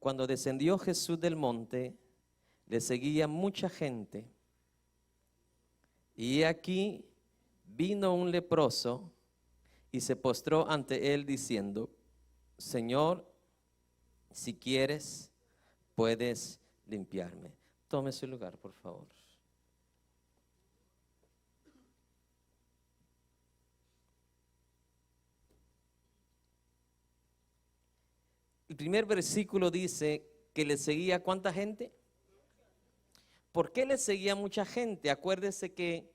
Cuando descendió Jesús del monte, le seguía mucha gente. Y aquí vino un leproso y se postró ante él diciendo: Señor, si quieres, puedes limpiarme. Tome su lugar, por favor. El primer versículo dice que le seguía ¿cuánta gente? ¿Por qué le seguía mucha gente? Acuérdese que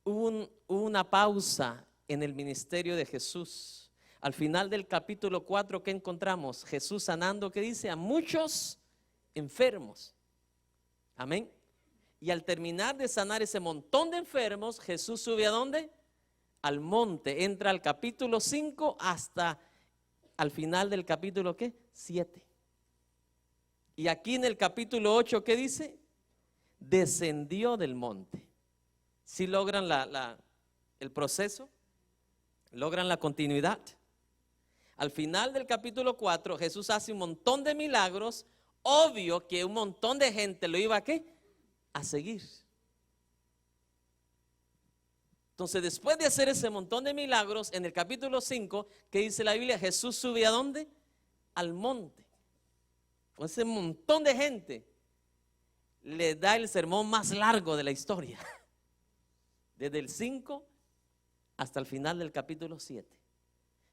hubo una pausa en el ministerio de Jesús. Al final del capítulo 4, ¿qué encontramos? Jesús sanando, ¿qué dice? A muchos enfermos. Amén. Y al terminar de sanar ese montón de enfermos, Jesús sube ¿a dónde? Al monte. Entra al capítulo 5 hasta al final del capítulo ¿qué? 7. Y aquí en el capítulo 8, ¿qué dice? Descendió del monte. ¿Sí logran el proceso? ¿Logran la continuidad? Al final del capítulo 4, Jesús hace un montón de milagros. Obvio que un montón de gente lo iba ¿a qué? A seguir. Entonces, después de hacer ese montón de milagros, en el capítulo 5, ¿qué dice la Biblia? Jesús sube ¿a dónde? Al monte. Con ese montón de gente, le da el sermón más largo de la historia. Desde el 5 hasta el final del capítulo 7.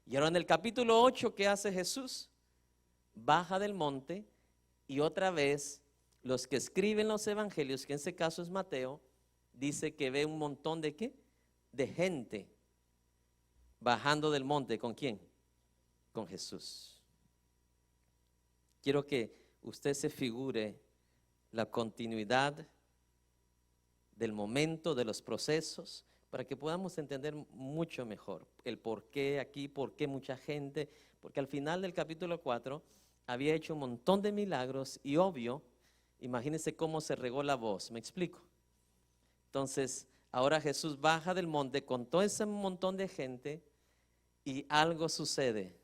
Y ahora en el capítulo 8, ¿qué hace Jesús? Baja del monte y otra vez los que escriben los evangelios, que en este caso es Mateo, dice que ve un montón de ¿qué? De gente bajando del monte. ¿Con quién? Con Jesús. Quiero que usted se figure la continuidad del momento, de los procesos, para que podamos entender mucho mejor el por qué aquí, por qué mucha gente, porque al final del capítulo 4 había hecho un montón de milagros y obvio, imagínense cómo se regó la voz, ¿me explico? Entonces, ahora Jesús baja del monte con todo ese montón de gente y algo sucede.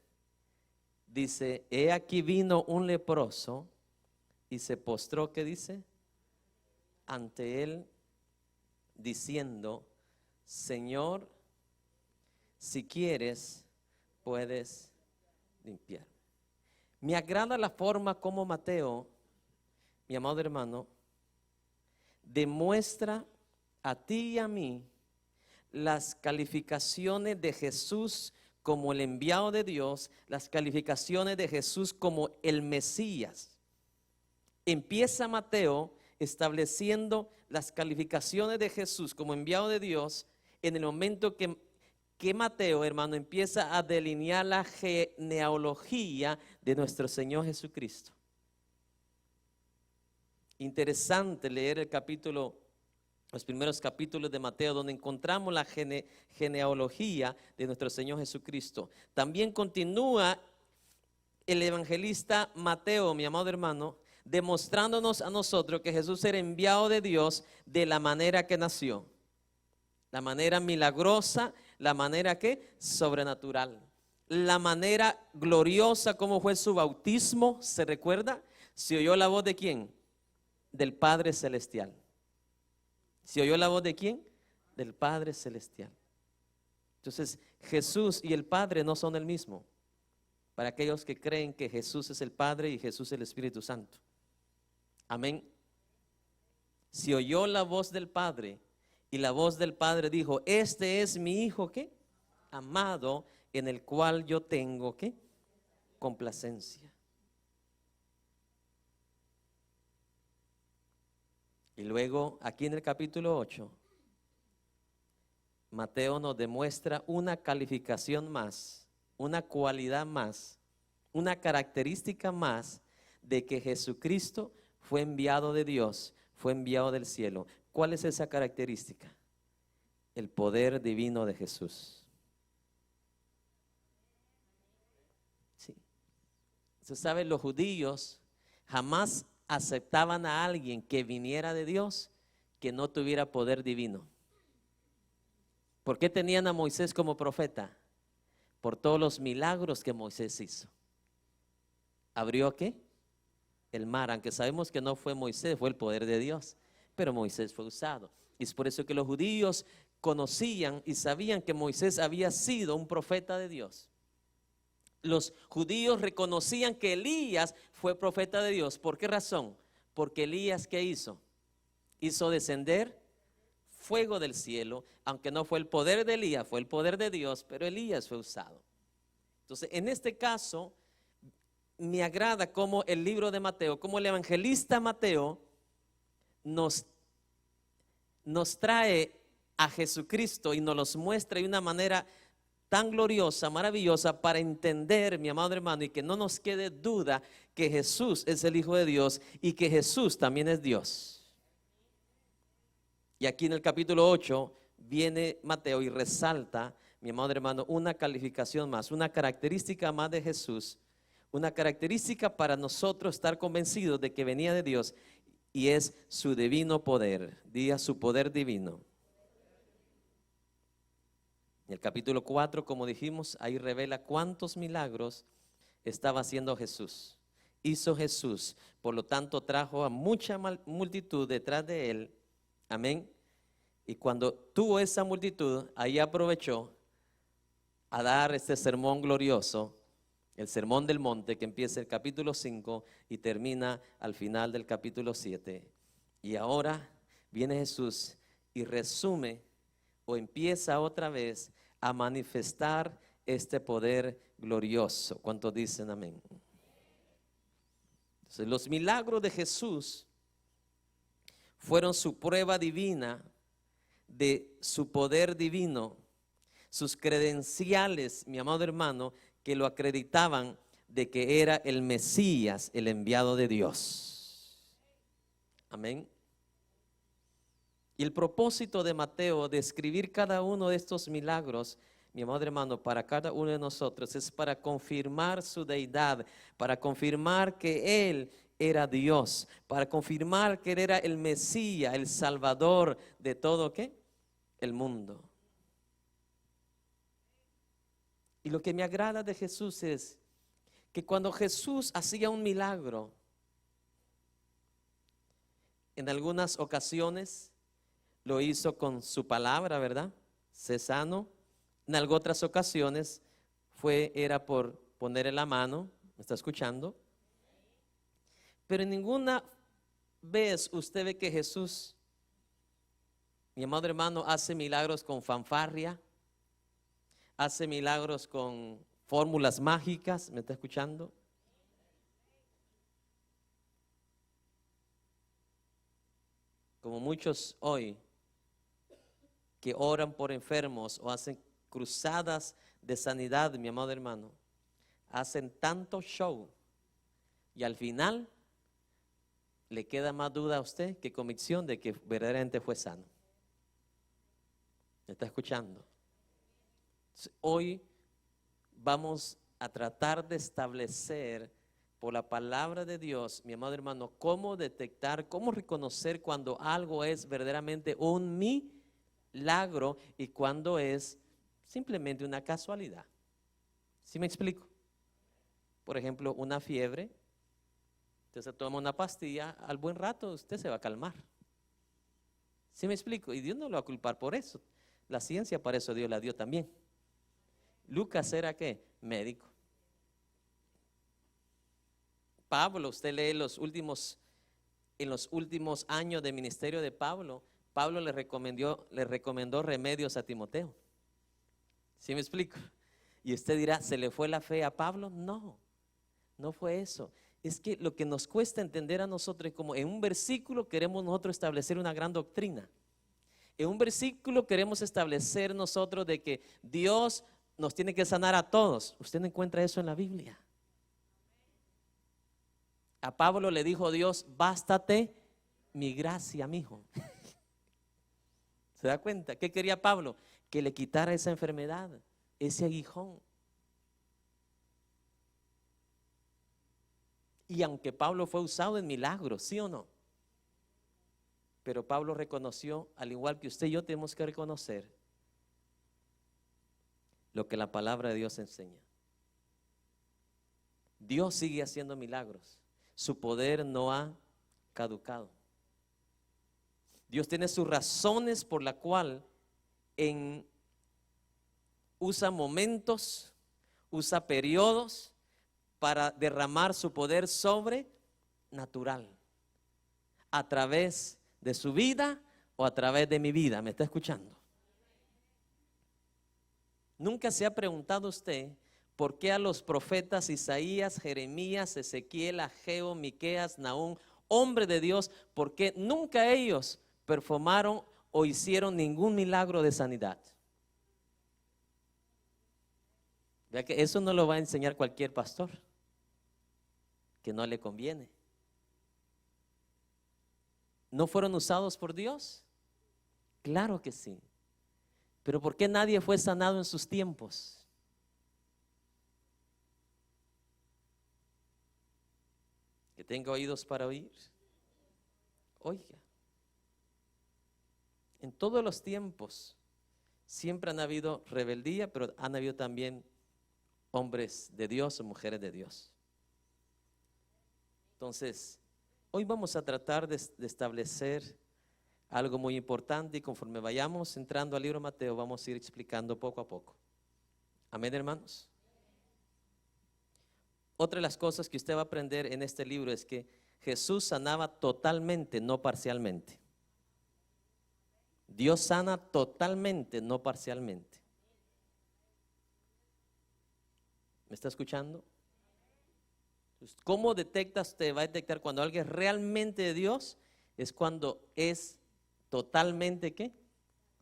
Dice, he aquí vino un leproso y se postró, ¿qué dice? Ante él diciendo, Señor, si quieres, puedes limpiar. Me agrada la forma como Mateo, mi amado hermano, demuestra a ti y a mí las calificaciones de Jesús como el enviado de Dios, las calificaciones de Jesús como el Mesías. Empieza Mateo estableciendo las calificaciones de Jesús como enviado de Dios en el momento que Mateo, hermano, empieza a delinear la genealogía de nuestro Señor Jesucristo. Interesante leer los primeros capítulos de Mateo, donde encontramos la genealogía de nuestro Señor Jesucristo. También continúa el evangelista Mateo, mi amado hermano, demostrándonos a nosotros que Jesús era enviado de Dios de la manera que nació, la manera milagrosa, la manera que sobrenatural, la manera gloriosa como fue su bautismo. ¿Se recuerda? ¿Se oyó la voz de quién? Del Padre Celestial. ¿Se oyó la voz de quién? Del Padre Celestial. Entonces, Jesús y el Padre no son el mismo. Para aquellos que creen que Jesús es el Padre y Jesús es el Espíritu Santo. Amén. Se oyó la voz del Padre y la voz del Padre dijo, este es mi Hijo, ¿qué? Amado, en el cual yo tengo, ¿qué? Complacencia. Y luego, aquí en el capítulo 8, Mateo nos demuestra una calificación más, una cualidad más, una característica más de que Jesucristo fue enviado de Dios, fue enviado del cielo. ¿Cuál es esa característica? El poder divino de Jesús. Sí. Usted sabe, los judíos jamás aceptaban a alguien que viniera de Dios que no tuviera poder divino. ¿Por qué tenían a Moisés como profeta? Por todos los milagros que Moisés hizo. ¿Abrió qué? El mar, aunque sabemos que no fue Moisés, fue el poder de Dios, pero Moisés fue usado. Y es por eso que los judíos conocían y sabían que Moisés había sido un profeta de Dios. Los judíos reconocían que Elías fue profeta de Dios. ¿Por qué razón? Porque Elías, ¿qué hizo? Hizo descender fuego del cielo, aunque no fue el poder de Elías, fue el poder de Dios, pero Elías fue usado. Entonces, en este caso, me agrada cómo el libro de Mateo, como el evangelista Mateo nos trae a Jesucristo y nos los muestra de una manera tan gloriosa, maravillosa, para entender, mi amado hermano, y que no nos quede duda que Jesús es el Hijo de Dios y que Jesús también es Dios. Y aquí en el capítulo 8 viene Mateo y resalta, mi amado hermano, una calificación más, una característica más de Jesús, una característica para nosotros estar convencidos de que venía de Dios, y es su divino poder. Diga, su poder divino. En el capítulo 4, como dijimos, ahí revela cuántos milagros estaba haciendo Jesús. Hizo Jesús, por lo tanto trajo a mucha multitud detrás de él. Amén. Y cuando tuvo esa multitud, ahí aprovechó a dar este sermón glorioso, el sermón del monte, que empieza el capítulo 5 y termina al final del capítulo 7. Y ahora viene Jesús y resume o empieza otra vez a manifestar este poder glorioso. ¿Cuántos dicen amén? Entonces, los milagros de Jesús fueron su prueba divina de su poder divino, sus credenciales, mi amado hermano, que lo acreditaban de que era el Mesías, el enviado de Dios. Amén. Y el propósito de Mateo de escribir cada uno de estos milagros, mi amado hermano, para cada uno de nosotros, es para confirmar su deidad, para confirmar que Él era Dios, para confirmar que Él era el Mesías, el Salvador de todo ¿qué? El mundo. Y lo que me agrada de Jesús es que cuando Jesús hacía un milagro, en algunas ocasiones lo hizo con su palabra, ¿verdad? Se sanó. En algunas otras ocasiones era por ponerle la mano, ¿me está escuchando? Pero en ninguna vez usted ve que Jesús, mi amado hermano, hace milagros con fanfarria, hace milagros con fórmulas mágicas, ¿me está escuchando? Como muchos hoy que oran por enfermos o hacen cruzadas de sanidad, mi amado hermano, hacen tanto show y al final le queda más duda a usted que convicción de que verdaderamente fue sano. ¿Me está escuchando? Hoy vamos a tratar de establecer por la palabra de Dios, mi amado hermano, cómo detectar, cómo reconocer cuando algo es verdaderamente un milagro y cuando es simplemente una casualidad. ¿Sí me explico? Por ejemplo, una fiebre, usted se toma una pastilla, al buen rato usted se va a calmar. ¿Sí me explico? Y Dios no lo va a culpar por eso. La ciencia para eso Dios la dio también. Lucas era ¿qué? Médico. Pablo, usted lee en los últimos años de ministerio de Pablo, Pablo le recomendó remedios a Timoteo. ¿Sí me explico? Y usted dirá, ¿se le fue la fe a Pablo? No, no fue eso. Es que lo que nos cuesta entender a nosotros es como en un versículo queremos nosotros establecer una gran doctrina. En un versículo queremos establecer nosotros de que Dios nos tiene que sanar a todos. Usted no encuentra eso en la Biblia. A Pablo le dijo Dios, bástate mi gracia, mijo. ¿Se da cuenta? ¿Qué quería Pablo? Que le quitara esa enfermedad, ese aguijón. Y aunque Pablo fue usado en milagros, ¿sí o no? Pero Pablo reconoció, al igual que usted y yo tenemos que reconocer lo que la palabra de Dios enseña. Dios sigue haciendo milagros. Su poder no ha caducado. Dios tiene sus razones por la cual usa momentos, usa periodos para derramar su poder sobrenatural a través de su vida o a través de mi vida. ¿Me está escuchando? ¿Nunca se ha preguntado usted por qué a los profetas Isaías, Jeremías, Ezequiel, Ageo, Miqueas, Nahum, hombres de Dios, por qué nunca ellos performaron o hicieron ningún milagro de sanidad? Vea que eso no lo va a enseñar cualquier pastor, que no le conviene. ¿No fueron usados por Dios? Claro que sí. Pero ¿por qué nadie fue sanado en sus tiempos? Que tenga oídos para oír. Oiga, en todos los tiempos siempre han habido rebeldía, pero han habido también hombres de Dios o mujeres de Dios. Entonces, hoy vamos a tratar de establecer algo muy importante, y conforme vayamos entrando al libro de Mateo vamos a ir explicando poco a poco. Amén, hermanos. Otra de las cosas que usted va a aprender en este libro es que Jesús sanaba totalmente, no parcialmente. Dios sana totalmente, no parcialmente. ¿Me está escuchando? ¿Cómo detecta usted? Va a detectar cuando alguien es realmente de Dios, es cuando es totalmente ¿qué?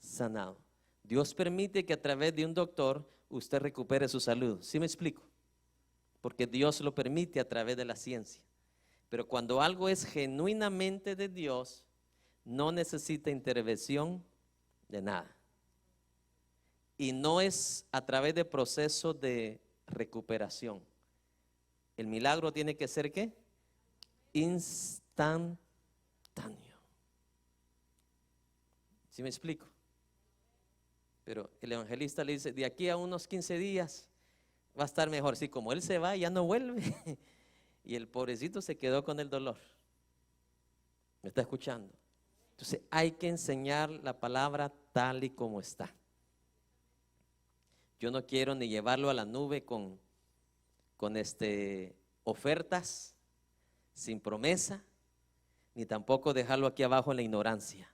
Sanado. Dios permite que a través de un doctor usted recupere su salud. ¿Sí me explico? Porque Dios lo permite a través de la ciencia. Pero cuando algo es genuinamente de Dios, no necesita intervención de nada. Y no es a través de procesos de recuperación. El milagro tiene que ser ¿qué? Instantáneo. ¿Sí me explico? Pero el evangelista le dice, de aquí a unos 15 días va a estar mejor. Sí, como él se va, ya no vuelve. Y el pobrecito se quedó con el dolor. ¿Me está escuchando? Entonces hay que enseñar la palabra tal y como está. Yo no quiero ni llevarlo a la nube con ofertas sin promesa, ni tampoco dejarlo aquí abajo en la ignorancia,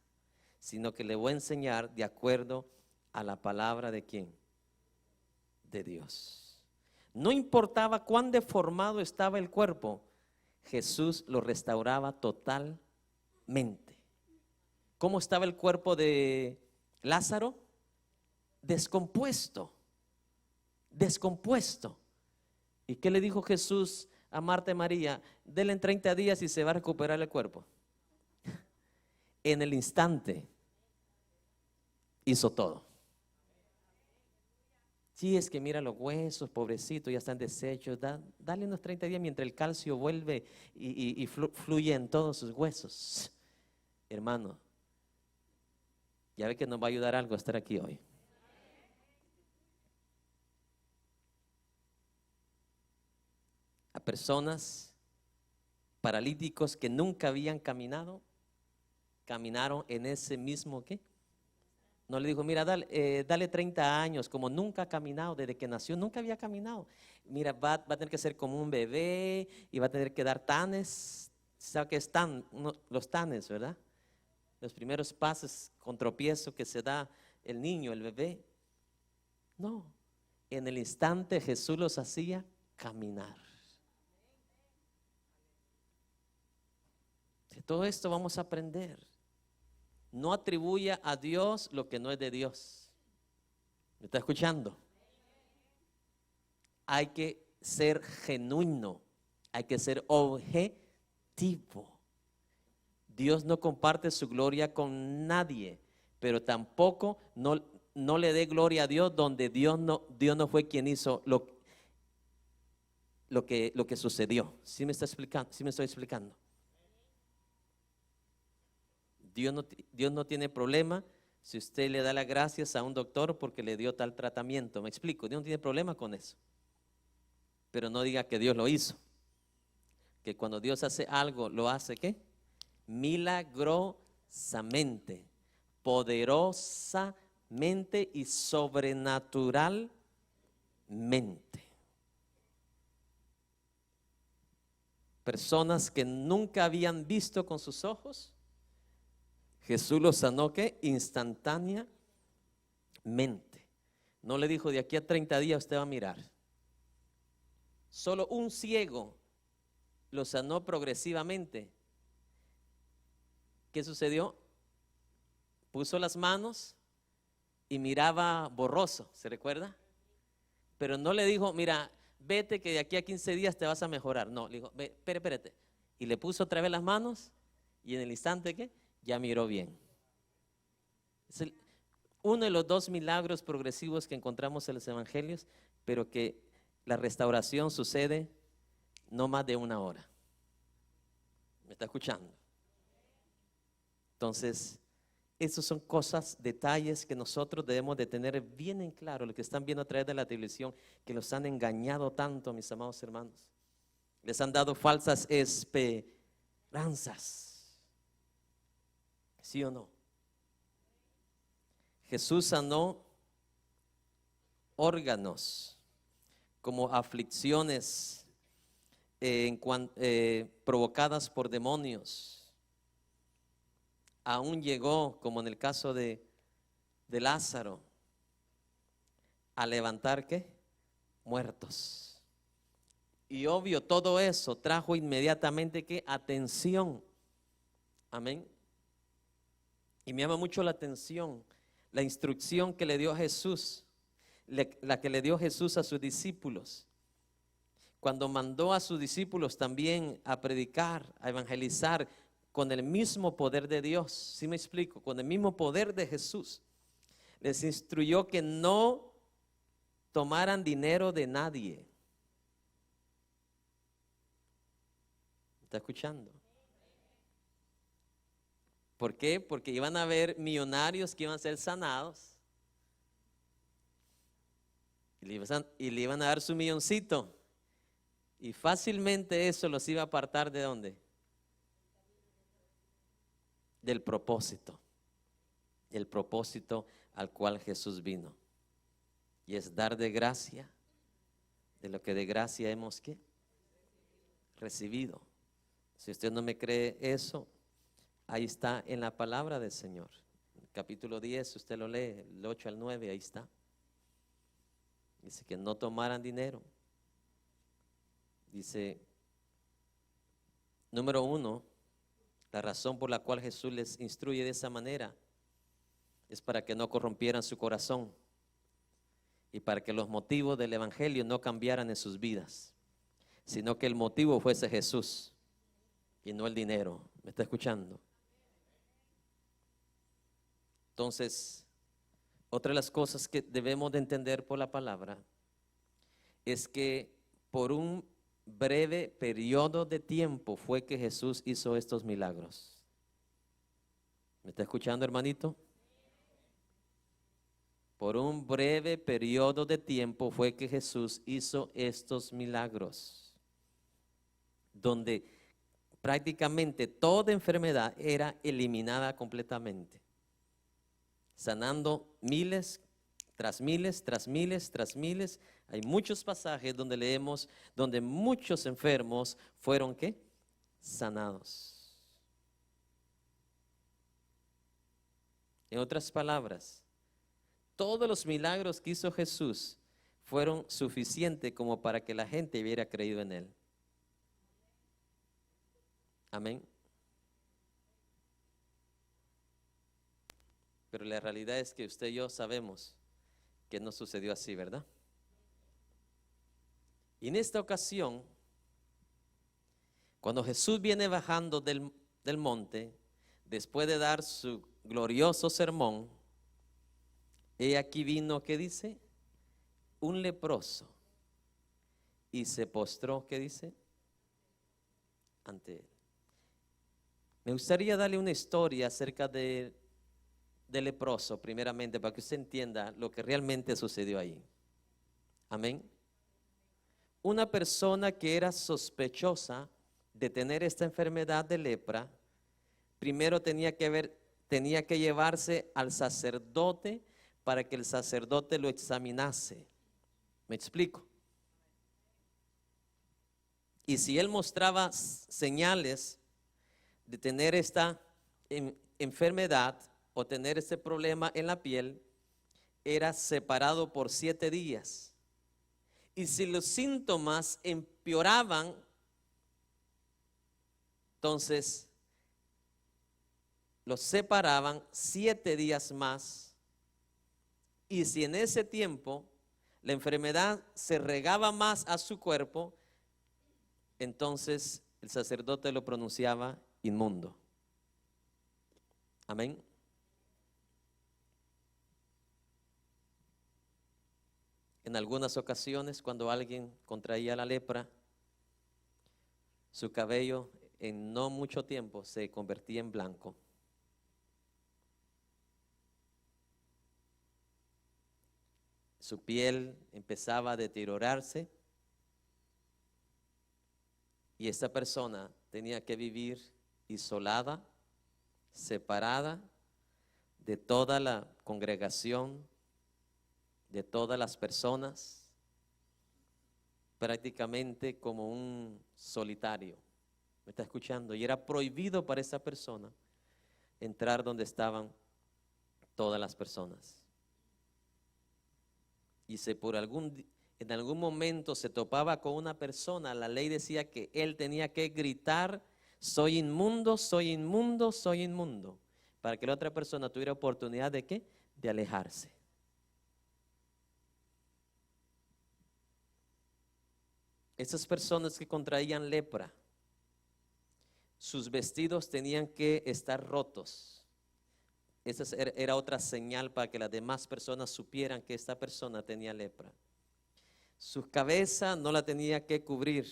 sino que le voy a enseñar de acuerdo a la palabra de ¿quién? De Dios. No importaba cuán deformado estaba el cuerpo, Jesús lo restauraba totalmente. ¿Cómo estaba el cuerpo de Lázaro? Descompuesto. ¿Y qué le dijo Jesús a Marta y María? Denle en 30 días y se va a recuperar el cuerpo. En el instante hizo todo. Sí, es que mira los huesos, pobrecito, ya están deshechos. Dale unos 30 días mientras el calcio vuelve y fluye en todos sus huesos. Hermano, ya ve que nos va a ayudar algo a estar aquí hoy. A personas paralíticos que nunca habían caminado, caminaron en ese mismo ¿qué? No le dijo, mira, dale 30 años, como nunca ha caminado, desde que nació, nunca había caminado. Mira, va a tener que ser como un bebé y va a tener que dar tanes. ¿Sabe qué es los tanes, verdad? Los primeros pasos con tropiezo que se da el niño, el bebé. No, en el instante Jesús los hacía caminar. De todo esto vamos a aprender. No atribuya a Dios lo que no es de Dios. ¿Me está escuchando? Hay que ser genuino, hay que ser objetivo. Dios no comparte su gloria con nadie, pero tampoco no le dé gloria a Dios donde Dios no fue quien hizo lo que sucedió. ¿Sí me está explicando? ¿Sí me estoy explicando? Dios no tiene problema si usted le da las gracias a un doctor porque le dio tal tratamiento. ¿Me explico? Dios no tiene problema con eso. pero no diga que Dios lo hizo. Que cuando Dios hace algo, lo hace ¿qué? Milagrosamente, poderosamente y sobrenaturalmente. Personas que nunca habían visto con sus ojos, Jesús los sanó ¿qué? Instantáneamente. No le dijo de aquí a 30 días usted va a mirar. Solo un ciego lo sanó progresivamente. ¿Qué sucedió? Puso las manos y miraba borroso, ¿se recuerda? Pero no le dijo, mira, vete que de aquí a 15 días te vas a mejorar. No, le dijo, espérate. Y le puso otra vez las manos y en el instante que ya miró bien. Es uno de los dos milagros progresivos que encontramos en los evangelios, pero que la restauración sucede no más de una hora. ¿Me está escuchando? Entonces, esas son cosas, detalles que nosotros debemos de tener bien en claro. Lo que están viendo a través de la televisión, que los han engañado tanto, mis amados hermanos. Les han dado falsas esperanzas. ¿Sí o no? Jesús sanó órganos como aflicciones provocadas por demonios. Aún llegó, como en el caso de Lázaro, a levantar ¿qué? Muertos. Y obvio, todo eso trajo inmediatamente ¿qué? Atención. Amén. Y me llama mucho la atención la instrucción que le dio Jesús, la que le dio Jesús a sus discípulos. Cuando mandó a sus discípulos también a predicar, a evangelizar con el mismo poder de Dios. ¿Sí me explico? Con el mismo poder de Jesús. Les instruyó que no tomaran dinero de nadie. ¿Está escuchando? ¿Por qué? Porque iban a haber millonarios que iban a ser sanados y le iban a dar su milloncito, y fácilmente eso los iba a apartar ¿de dónde? Del propósito, el propósito al cual Jesús vino, y es dar de gracia de lo que de gracia hemos ¿qué? Recibido. Si usted no me cree eso, ahí está en la palabra del Señor. Capítulo 10, usted lo lee, el 8 al 9, ahí está. Dice que no tomaran dinero. Dice, número 1, la razón por la cual Jesús les instruye de esa manera es para que no corrompieran su corazón y para que los motivos del evangelio no cambiaran en sus vidas, sino que el motivo fuese Jesús y no el dinero. ¿Me está escuchando? Entonces, otra de las cosas que debemos de entender por la palabra es que por un breve periodo de tiempo fue que Jesús hizo estos milagros. ¿Me está escuchando, hermanito? Por un breve periodo de tiempo fue que Jesús hizo estos milagros, donde prácticamente toda enfermedad era eliminada completamente, sanando miles tras miles, tras miles, tras miles. Hay muchos pasajes donde leemos, donde muchos enfermos fueron ¿qué? Sanados. En otras palabras, todos los milagros que hizo Jesús fueron suficientes como para que la gente hubiera creído en Él. Amén. Pero la realidad es que usted y yo sabemos que no sucedió así, ¿verdad? Y en esta ocasión, cuando Jesús viene bajando del monte, después de dar su glorioso sermón, he aquí vino, ¿qué dice? Un leproso, y se postró, ¿qué dice? Ante él. Me gustaría darle una historia acerca del leproso, primeramente, para que usted entienda lo que realmente sucedió ahí. Amén. una persona que era sospechosa de tener esta enfermedad de lepra, primero tenía que llevarse al sacerdote para que el sacerdote lo examinase. ¿Me explico? Y si él mostraba señales de tener esta enfermedad o tener este problema en la piel, era separado por 7 días. Y si los síntomas empeoraban, entonces los separaban 7 días más. Y si en ese tiempo la enfermedad se regaba más a su cuerpo, entonces el sacerdote lo pronunciaba inmundo. Amén. En algunas ocasiones, cuando alguien contraía la lepra, su cabello en no mucho tiempo se convertía en blanco. Su piel empezaba a deteriorarse y esta persona tenía que vivir isolada, separada de toda la congregación, de todas las personas, prácticamente como un solitario. ¿Me está escuchando? Y era prohibido para esa persona entrar donde estaban todas las personas. Y si en algún momento se topaba con una persona, la ley decía que él tenía que gritar: soy inmundo, soy inmundo, soy inmundo, para que la otra persona tuviera oportunidad de ¿qué? De alejarse. Esas personas que contraían lepra, sus vestidos tenían que estar rotos. Esa era otra señal para que las demás personas supieran que esta persona tenía lepra. Su cabeza no la tenía que cubrir,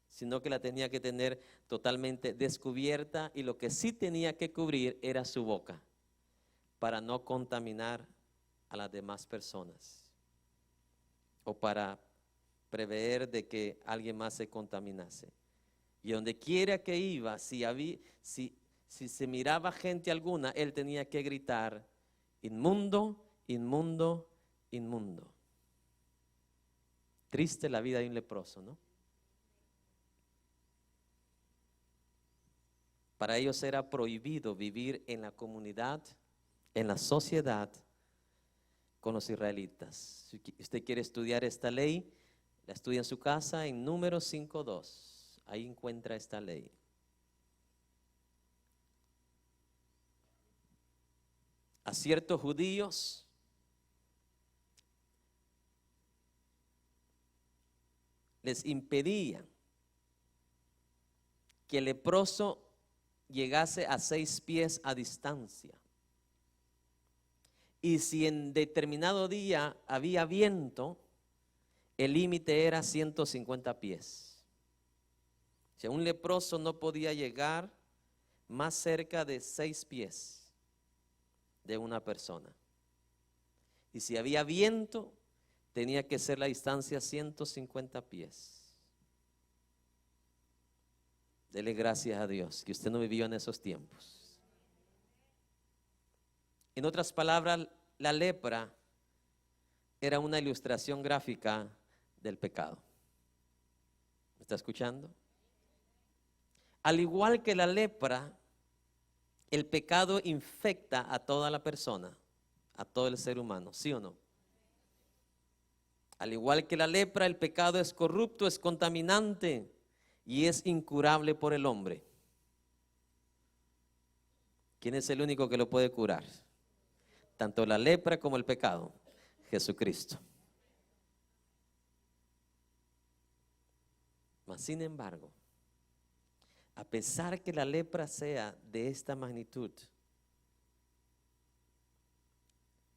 sino que la tenía que tener totalmente descubierta, y lo que sí tenía que cubrir era su boca, para no contaminar a las demás personas o para prever de que alguien más se contaminase. Y donde quiera que iba, si se miraba gente alguna, él tenía que gritar: inmundo, inmundo, inmundo. Triste la vida de un leproso, ¿no? Para ellos era prohibido vivir en la comunidad, en la sociedad con los israelitas. Si usted quiere estudiar esta ley, la estudia en su casa en Números 5:2. Ahí encuentra esta ley. A ciertos judíos les impedían que el leproso llegase a 6 pies a distancia. Y si en determinado día había viento, el límite era 150 pies. O sea, un leproso no podía llegar más cerca de 6 pies de una persona. Y si había viento, tenía que ser la distancia 150 pies. Dele gracias a Dios que usted no vivió en esos tiempos. En otras palabras, la lepra era una ilustración gráfica del pecado. ¿Me está escuchando? Al igual que la lepra, el pecado infecta a toda la persona, a todo el ser humano, ¿sí o no? Al igual que la lepra, el pecado es corrupto, es contaminante y es incurable por el hombre. ¿Quién es el único que lo puede curar? Tanto la lepra como el pecado, Jesucristo. Mas sin embargo, a pesar que la lepra sea de esta magnitud,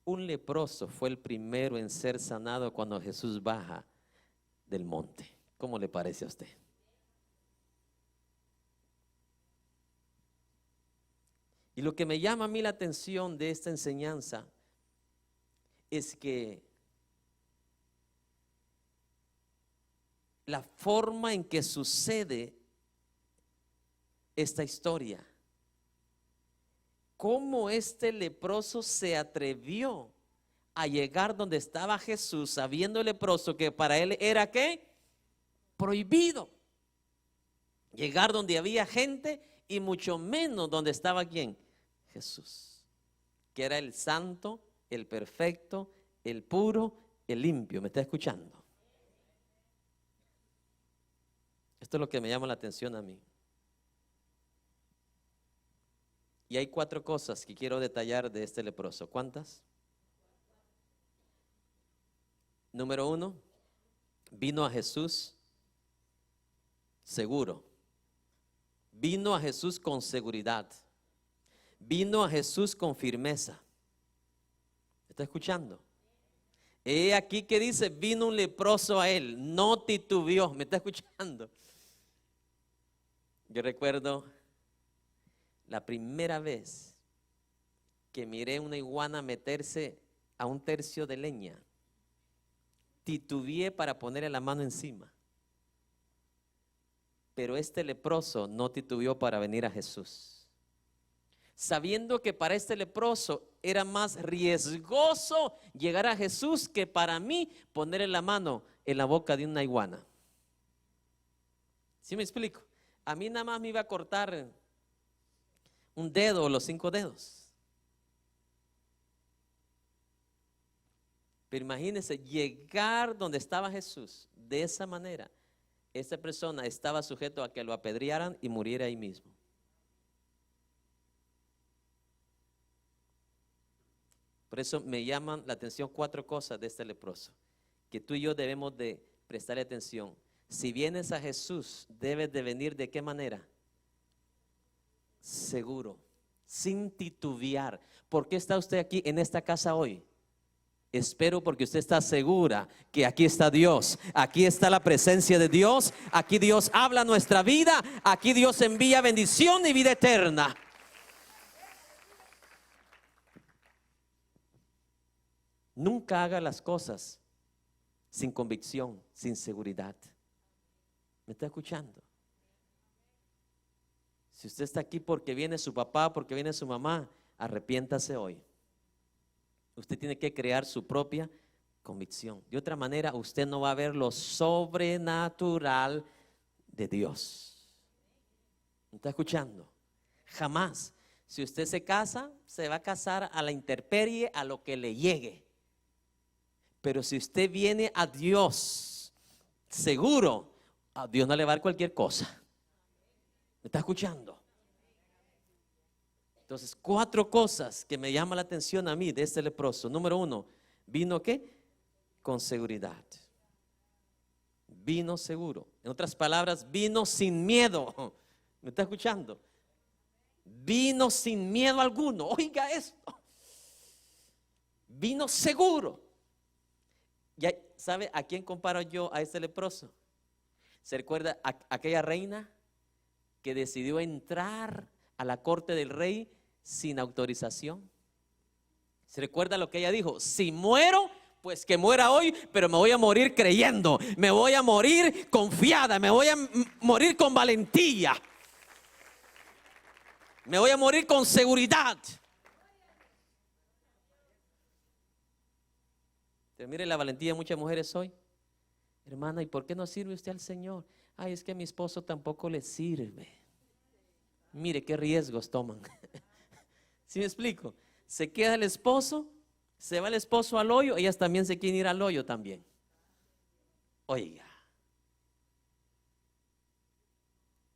un leproso fue el primero en ser sanado cuando Jesús baja del monte. ¿Cómo le parece a usted? Y lo que me llama a mí la atención de esta enseñanza es que la forma en que sucede esta historia. Cómo este leproso se atrevió a llegar donde estaba Jesús, sabiendo el leproso que para él era ¿qué? Prohibido llegar donde había gente, y mucho menos donde estaba ¿quién? Jesús, que era el santo, el perfecto, el puro, el limpio. ¿Me está escuchando? Esto es lo que me llama la atención a mí. Y hay 4 cosas que quiero detallar de este leproso. ¿Cuántas? Número 1, vino a Jesús seguro. Vino a Jesús con seguridad. Vino a Jesús con firmeza. ¿Está escuchando? He aquí que dice, vino un leproso a él, no titubeó. ¿Me está escuchando? Yo recuerdo la primera vez que miré una iguana meterse a un tercio de leña. Titubeé para ponerle la mano encima. Pero este leproso no titubeó para venir a Jesús, sabiendo que para este leproso era más riesgoso llegar a Jesús que para mí ponerle la mano en la boca de una iguana. ¿Sí me explico? A mí nada más me iba a cortar un dedo o los 5 dedos. Pero imagínense llegar donde estaba Jesús de esa manera. Esa persona estaba sujeto a que lo apedrearan y muriera ahí mismo. Por eso me llaman la atención 4 cosas de este leproso, que tú y yo debemos de prestar atención. Si vienes a Jesús, debes de venir ¿de qué manera? Seguro, sin titubear. ¿Por qué está usted aquí en esta casa hoy? Espero porque usted está segura que aquí está Dios, aquí está la presencia de Dios, aquí Dios habla nuestra vida, aquí Dios envía bendición y vida eterna. Nunca haga las cosas sin convicción, sin seguridad. ¿Me está escuchando? Si usted está aquí porque viene su papá, porque viene su mamá, arrepiéntase hoy. Usted tiene que crear su propia convicción. De otra manera, usted no va a ver lo sobrenatural de Dios. ¿Me está escuchando? Jamás. Si usted se casa, se va a casar a la intemperie, a lo que le llegue. Pero si usted viene a Dios seguro, a Dios no le va a dar cualquier cosa. ¿Me está escuchando? Entonces, 4 cosas que me llaman la atención a mí de este leproso. Número 1, vino ¿qué? Con seguridad. Vino seguro. En otras palabras, vino sin miedo. ¿Me está escuchando? Vino sin miedo alguno. Oiga esto. Vino seguro. ¿Ya sabe a quién comparo yo a este leproso? ¿Se recuerda a aquella reina que decidió entrar a la corte del rey sin autorización? ¿Se recuerda lo que ella dijo? Si muero, pues que muera hoy, pero me voy a morir creyendo, me voy a morir confiada, me voy a morir con valentía, me voy a morir con seguridad. Pero mire la valentía de muchas mujeres hoy. Hermana, ¿y por qué no sirve usted al Señor? Ay, es que a mi esposo tampoco le sirve. Mire qué riesgos toman. ¿Sí me explico? Se queda el esposo, se va el esposo al hoyo, ellas también se quieren ir al hoyo también. Oiga,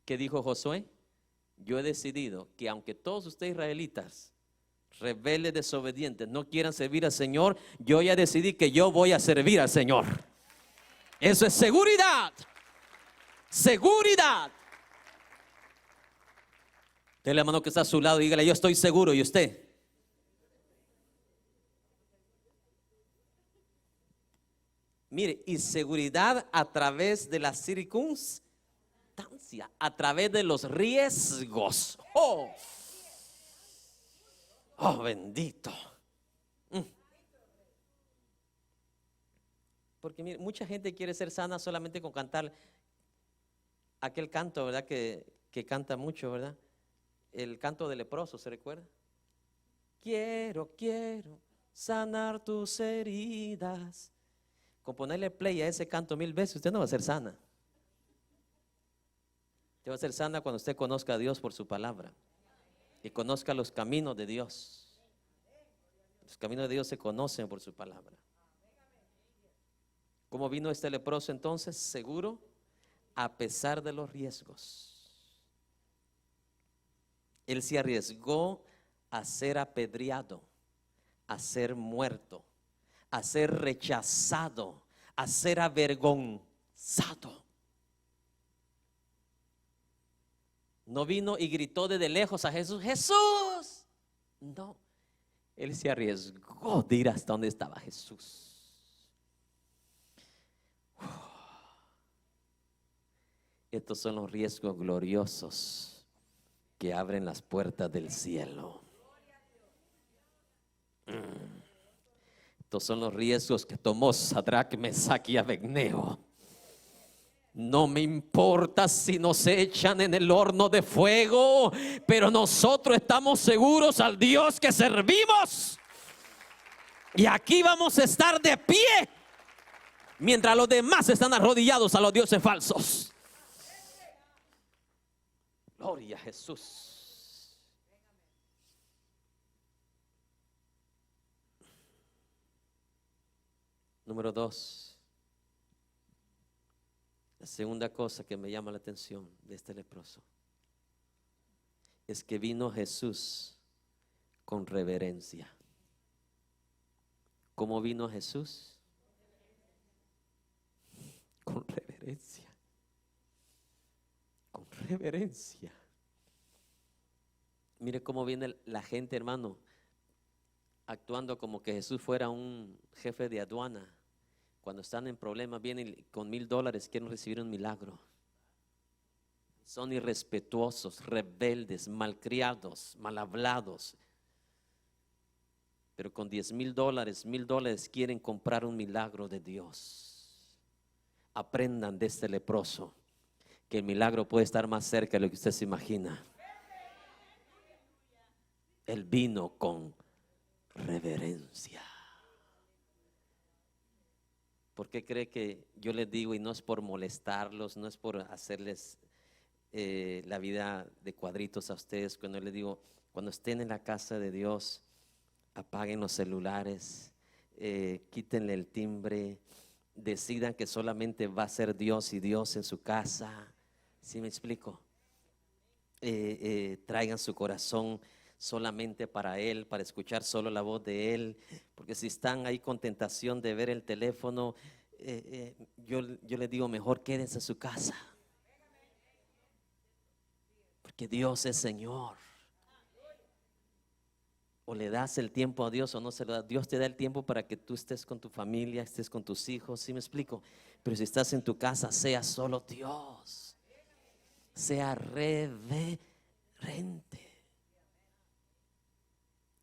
¿qué dijo Josué? Yo he decidido que aunque todos ustedes israelitas, rebeldes, desobedientes, no quieran servir al Señor, yo ya decidí que yo voy a servir al Señor. Eso es seguridad. Seguridad. Dele la mano que está a su lado y dígale, yo estoy seguro. ¿Y usted? Mire, y seguridad a través de la circunstancia, a través de los riesgos. Oh, bendito. Porque mire, mucha gente quiere ser sana solamente con cantar aquel canto, ¿verdad? Que canta mucho, ¿verdad? El canto del leproso, ¿se recuerda? Quiero sanar tus heridas. Con ponerle play a ese canto 1000 veces, usted no va a ser sana. Usted va a ser sana cuando usted conozca a Dios por su palabra y conozca los caminos de Dios. Los caminos de Dios se conocen por su palabra. ¿Cómo vino este leproso entonces? Seguro, a pesar de los riesgos. Él se arriesgó a ser apedreado, a ser muerto, a ser rechazado, a ser avergonzado. No vino y gritó desde lejos a Jesús, Jesús. No, él se arriesgó de ir hasta donde estaba Jesús. Estos son los riesgos gloriosos que abren las puertas del cielo. Estos son los riesgos que tomó Sadrach, Mesach y Abednego. No me importa si nos echan en el horno de fuego, pero nosotros estamos seguros al Dios que servimos. Y aquí vamos a estar de pie mientras los demás están arrodillados a los dioses falsos. Gloria a Jesús. Número 2. La segunda cosa que me llama la atención de este leproso es que vino Jesús con reverencia. ¿Cómo vino Jesús? Con reverencia. Con reverencia. Mire cómo viene la gente, hermano, actuando como que Jesús fuera un jefe de aduana. Cuando están en problemas, vienen con $1000, quieren recibir un milagro. Son irrespetuosos, rebeldes, malcriados, mal hablados. Pero con $10,000, $1000 quieren comprar un milagro de Dios. Aprendan de este leproso que el milagro puede estar más cerca de lo que usted se imagina. Él vino con reverencia. ¿Por qué cree que yo les digo, y no es por molestarlos, no es por hacerles la vida de cuadritos a ustedes, cuando les digo, cuando estén en la casa de Dios, apaguen los celulares, quítenle el timbre, decidan que solamente va a ser Dios y Dios en su casa? ¿Sí me explico? Traigan su corazón solamente para Él, para escuchar solo la voz de Él, porque si están ahí con tentación de ver el teléfono, yo les digo, mejor quédense en su casa, porque Dios es Señor. O le das el tiempo a Dios o no se lo das. Dios te da el tiempo para que tú estés con tu familia, estés con tus hijos, ¿sí me explico? Pero si estás en tu casa, sea solo Dios, sea reverente.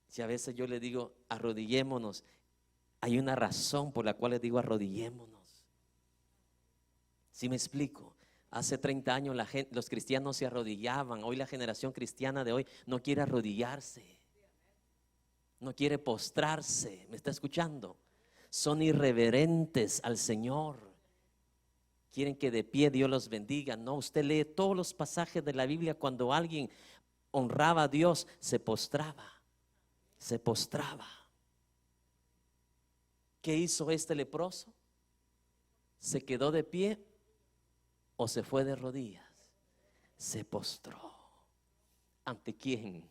Si a veces yo le digo arrodillémonos, hay una razón por la cual les digo arrodillémonos. ¿Sí me explico? Hace 30 años los cristianos se arrodillaban. Hoy la generación cristiana de hoy no quiere arrodillarse, no quiere postrarse. ¿Me está escuchando? Son irreverentes al Señor. Quieren que de pie Dios los bendiga. No, usted lee todos los pasajes de la Biblia. Cuando alguien honraba a Dios, se postraba. Se postraba. ¿Qué hizo este leproso? ¿Se quedó de pie o se fue de rodillas? Se postró. ¿Ante quién?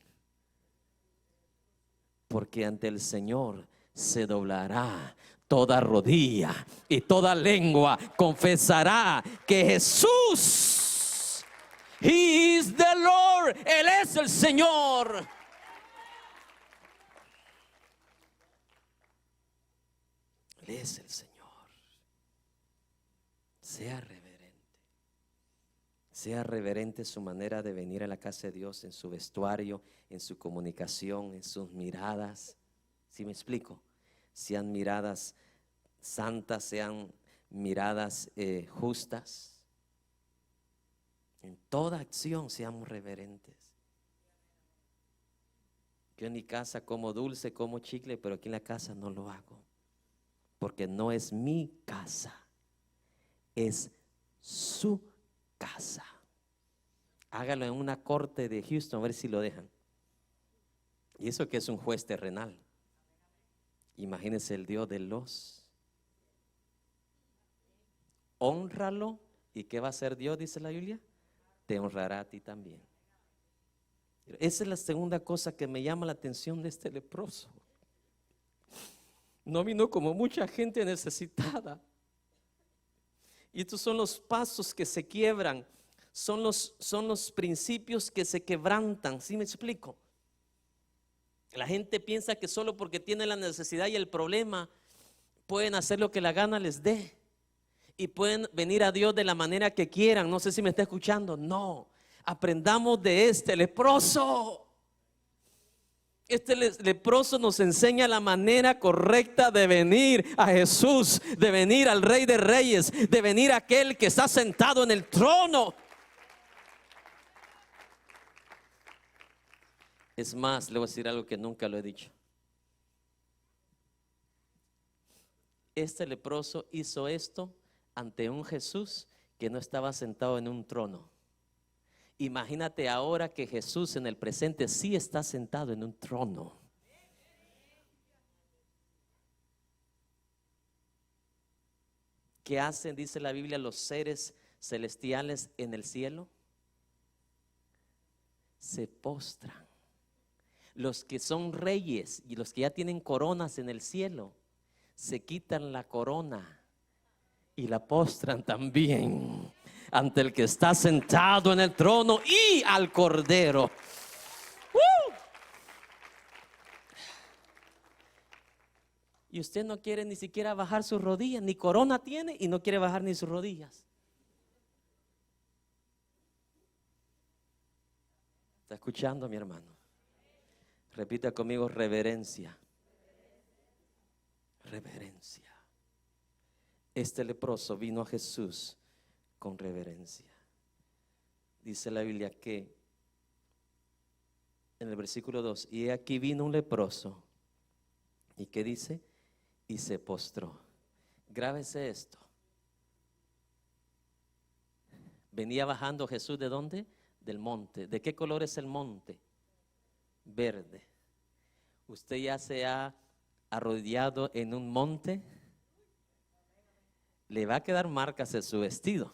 Porque ante el Señor se doblará toda rodilla y toda lengua confesará que Jesús, He is the Lord, Él es el Señor. Él es el Señor. Sea reverente. Sea reverente su manera de venir a la casa de Dios, en su vestuario, en su comunicación, en sus miradas. ¿Sí me explico? Sean miradas santas, sean miradas justas. En toda acción seamos reverentes. Yo en mi casa como dulce, como chicle, pero aquí en la casa no lo hago. Porque no es mi casa, es su casa. Hágalo en una corte de Houston, a ver si lo dejan. Y eso que es un juez terrenal. Imagínense el Dios de los. Hónralo. ¿Y qué va a hacer Dios? Dice la Biblia. Te honrará a ti también. Esa es la segunda cosa que me llama la atención de este leproso. No vino como mucha gente necesitada. Y estos son los pasos que se quiebran. Son los principios que se quebrantan. ¿Sí me explico? La gente piensa que solo porque tiene la necesidad y el problema pueden hacer lo que la gana les dé. Y pueden venir a Dios de la manera que quieran. No sé si me está escuchando. No. Aprendamos de este leproso. Este leproso nos enseña la manera correcta de venir a Jesús, de venir al Rey de Reyes, de venir a aquel que está sentado en el trono. Es más, le voy a decir algo que nunca lo he dicho. Este leproso hizo esto ante un Jesús que no estaba sentado en un trono. Imagínate ahora que Jesús en el presente sí está sentado en un trono. ¿Qué hacen, dice la Biblia, los seres celestiales en el cielo? Se postran. Los que son reyes y los que ya tienen coronas en el cielo, se quitan la corona y la postran también ante el que está sentado en el trono y al Cordero. Y usted no quiere ni siquiera bajar sus rodillas, ni corona tiene y no quiere bajar ni sus rodillas. ¿Está escuchando, mi hermano? Repita conmigo: reverencia. Reverencia. Este leproso vino a Jesús con reverencia. Dice la Biblia que en el versículo 2, y aquí vino un leproso. ¿Y qué dice? Y se postró. Grábese esto. Venía bajando Jesús, ¿de dónde? Del monte. ¿De qué color es el monte? Verde. ¿Usted ya se ha arrodillado en un monte? Le va a quedar marcas en su vestido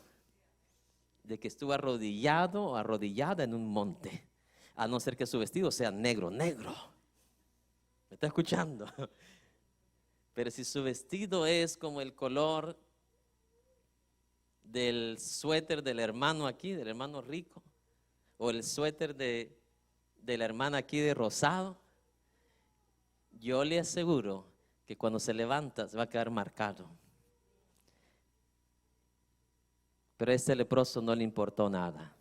de que estuvo arrodillado o arrodillada en un monte, a no ser que su vestido sea negro. ¿Me está escuchando? Pero si su vestido es como el color del suéter del hermano aquí, del hermano rico, o el suéter de la hermana aquí de rosado, yo le aseguro que cuando se levanta se va a quedar marcado. Pero a este leproso no le importó nada,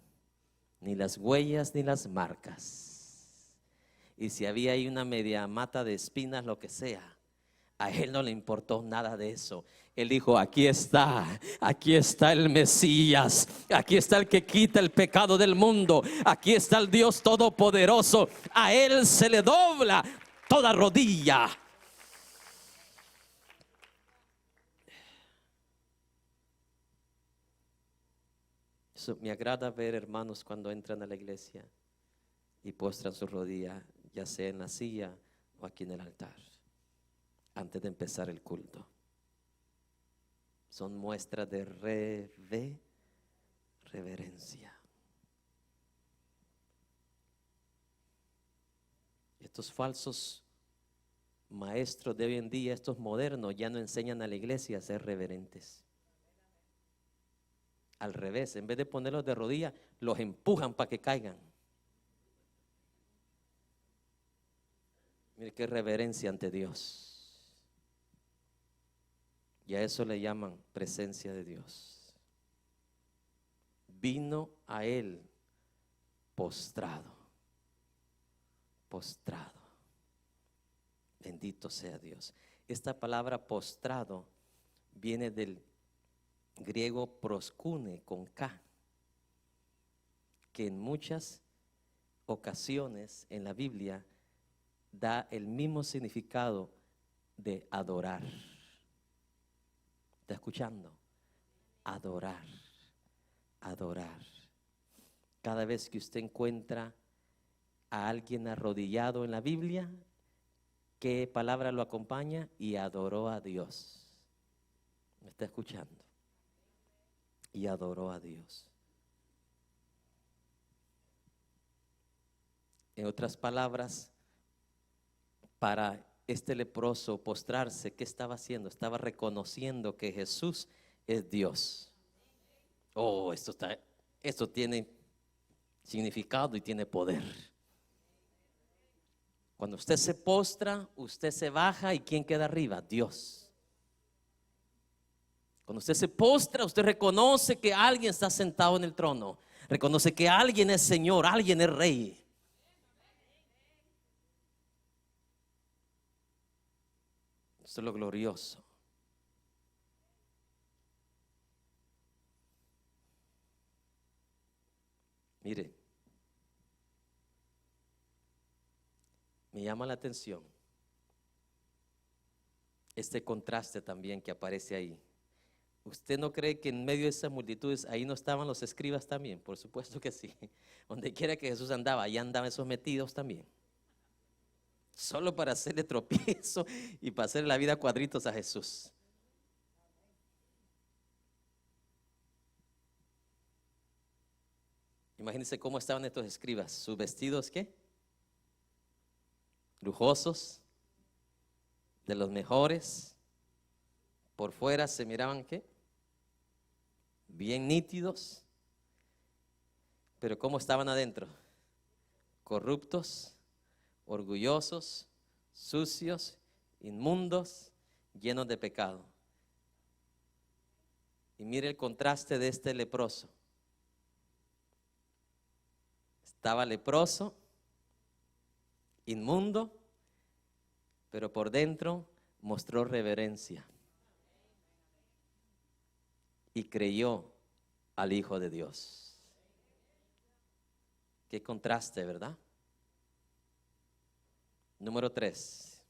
ni las huellas ni las marcas. Y si había ahí una media mata de espinas, lo que sea, a él no le importó nada de eso. Él dijo: aquí está el Mesías, aquí está el que quita el pecado del mundo, aquí está el Dios Todopoderoso. A él se le dobla toda rodilla. Eso me agrada ver, hermanos, cuando entran a la iglesia y postran su rodilla, ya sea en la silla o aquí en el altar, antes de empezar el culto. Son muestras de reverencia. Estos falsos maestros de hoy en día, estos modernos, ya no enseñan a la iglesia a ser reverentes. Al revés, en vez de ponerlos de rodillas, los empujan para que caigan. Mire qué reverencia ante Dios. Y a eso le llaman presencia de Dios. Vino a él postrado. Postrado. Bendito sea Dios. Esta palabra postrado viene del griego proskune con K, que en muchas ocasiones en la Biblia da el mismo significado de adorar. ¿Está escuchando? Adorar, adorar. Cada vez que usted encuentra a alguien arrodillado en la Biblia, ¿qué palabra lo acompaña? Y adoró a Dios. ¿Me está escuchando? Y adoró a Dios. En otras palabras, para este leproso postrarse, ¿qué estaba haciendo? Estaba reconociendo que Jesús es Dios. Oh, esto tiene significado y tiene poder. Cuando usted se postra, usted se baja, ¿y quién queda arriba? Dios. Cuando usted se postra, usted reconoce que alguien está sentado en el trono, reconoce que alguien es Señor, alguien es Rey. Esto es lo glorioso. Mire, me llama la atención este contraste también que aparece ahí. ¿Usted no cree que en medio de esas multitudes ahí no estaban los escribas también? Por supuesto que sí. Donde quiera que Jesús andaba, ahí andaban esos metidos también. Solo para hacerle tropiezo y para hacerle la vida cuadritos a Jesús. Imagínense cómo estaban estos escribas. ¿Sus vestidos qué? Lujosos, de los mejores. Por fuera se miraban ¿qué? Bien nítidos. Pero ¿cómo estaban adentro? Corruptos, orgullosos, sucios, inmundos, llenos de pecado. Y mire el contraste de este leproso. Estaba leproso, inmundo, pero por dentro mostró reverencia y creyó al Hijo de Dios. Qué contraste, ¿verdad? Número 3.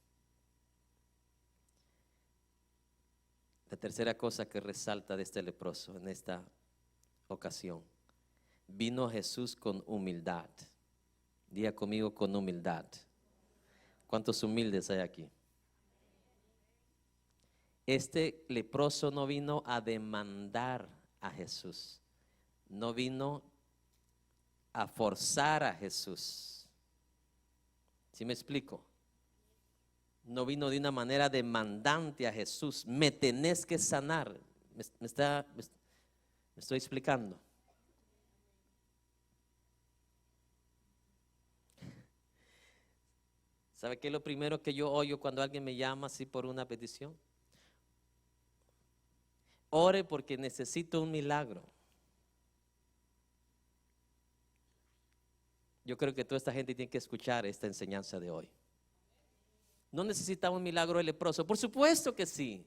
La tercera cosa que resalta de este leproso en esta ocasión. Vino Jesús con humildad. Diga conmigo, con humildad. ¿Cuántos humildes hay aquí? Este leproso no vino a demandar a Jesús. No vino a forzar a Jesús. ¿Sí me explico? No vino de una manera demandante a Jesús. Me tenés que sanar. Me estoy explicando. ¿Sabe qué es lo primero que yo oigo cuando alguien me llama así por una petición? Ore porque necesito un milagro. Yo creo que toda esta gente tiene que escuchar esta enseñanza de hoy. ¿No necesitamos un milagro de leproso? Por supuesto que sí.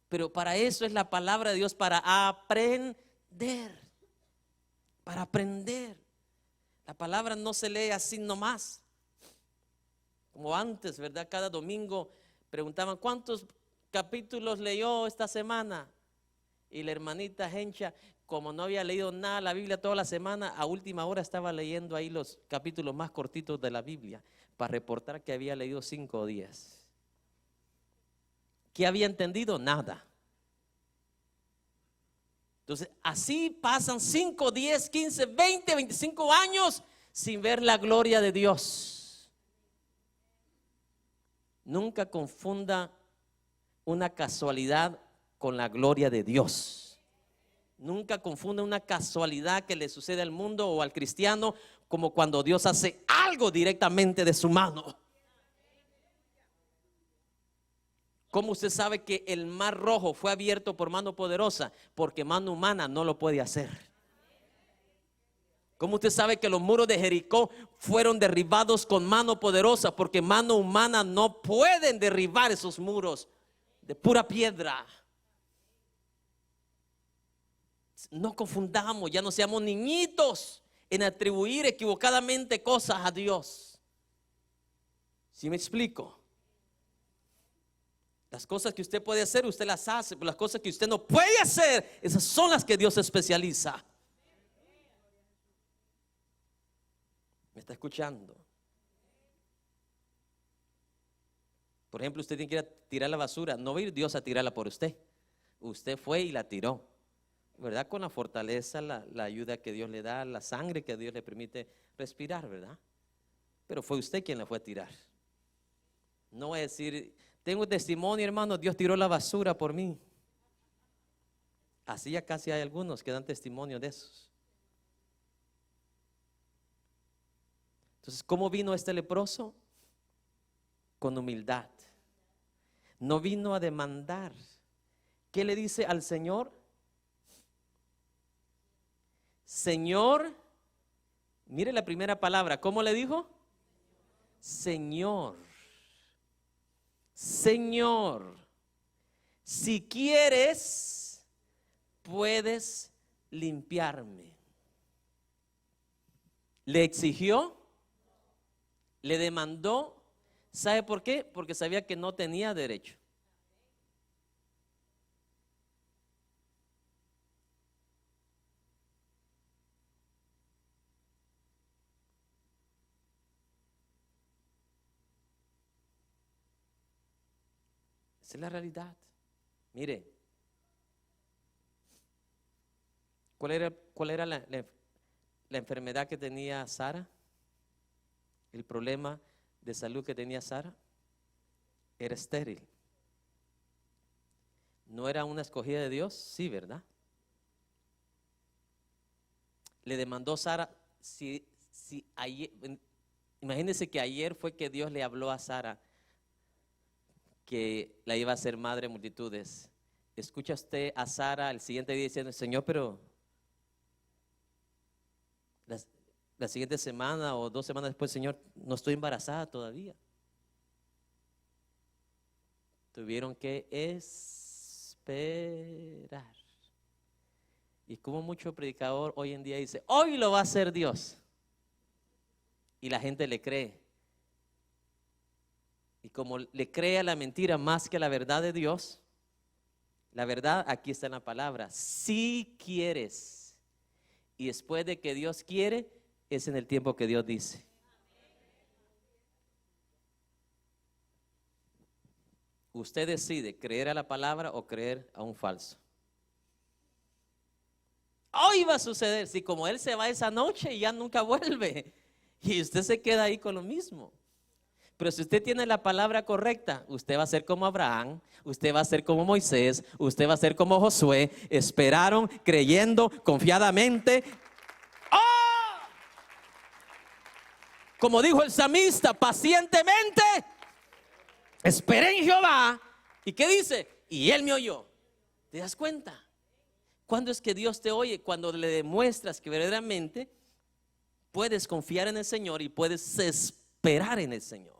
Pero para eso es la palabra de Dios, para aprender. Para aprender. La palabra no se lee así nomás. Como antes, ¿verdad? Cada domingo preguntaban, ¿cuántos capítulos leyó esta semana? Y la hermanita Gencha, como no había leído nada de la Biblia toda la semana, a última hora estaba leyendo ahí los capítulos más cortitos de la Biblia para reportar que había leído 5 o 10. ¿Qué había entendido? Nada. Entonces, así pasan 5, 10, 15, 20, 25 años sin ver la gloria de Dios. Nunca confunda una casualidad con la gloria de Dios. Nunca confunda una casualidad que le sucede al mundo o al cristiano como cuando Dios hace algo directamente de su mano. ¿Cómo usted sabe que el mar rojo fue abierto por mano poderosa? Porque mano humana no lo puede hacer. ¿Cómo usted sabe que los muros de Jericó fueron derribados con mano poderosa? Porque mano humana no pueden derribar esos muros de pura piedra. No confundamos, ya no seamos niñitos en atribuir equivocadamente cosas a Dios. ¿Sí me explico? Las cosas que usted puede hacer, usted las hace, pero las cosas que usted no puede hacer, esas son las que Dios se especializa. ¿Me está escuchando? Por ejemplo, usted tiene que ir a tirar la basura, no va a ir Dios a tirarla por usted. Usted fue y la tiró, ¿verdad? Con la fortaleza, la ayuda que Dios le da, la sangre que Dios le permite respirar, ¿verdad? Pero fue usted quien la fue a tirar. No voy a decir, tengo testimonio, hermano, Dios tiró la basura por mí. Así ya casi hay algunos que dan testimonio de esos. Entonces, ¿cómo vino este leproso? Con humildad. No vino a demandar. ¿Qué le dice al Señor? Señor, mire la primera palabra, ¿cómo le dijo? Señor, Señor, si quieres, puedes limpiarme. ¿Le exigió? ¿Le demandó? ¿Sabe por qué? Porque sabía que no tenía derecho. Esa es la realidad. Mire, ¿cuál era la enfermedad que tenía Sara? El problema de salud que tenía Sara era estéril. ¿No era una escogida de Dios? Sí, ¿verdad? Le demandó Sara, si ayer, imagínense que ayer fue que Dios le habló a Sara que la iba a hacer madre de multitudes. Escucha usted a Sara el siguiente día diciendo, Señor, pero la siguiente semana o 2 semanas después, Señor, no estoy embarazada todavía. Tuvieron que esperar. Y como mucho predicador hoy en día dice, hoy lo va a hacer Dios. Y la gente le cree. Y como le cree a la mentira más que a la verdad de Dios, la verdad aquí está en la palabra. Si quieres. Y después de que Dios quiere, es en el tiempo que Dios dice. Usted decide creer a la palabra o creer a un falso. Hoy va a suceder, si como él se va esa noche y ya nunca vuelve, y usted se queda ahí con lo mismo. Pero si usted tiene la palabra correcta, usted va a ser como Abraham, usted va a ser como Moisés, usted va a ser como Josué. Esperaron creyendo confiadamente. ¡Oh! Como dijo el salmista, pacientemente esperé en Jehová. ¿Y qué dice? Y él me oyó. ¿Te das cuenta? ¿Cuándo es que Dios te oye? Cuando le demuestras que verdaderamente puedes confiar en el Señor y puedes esperar en el Señor.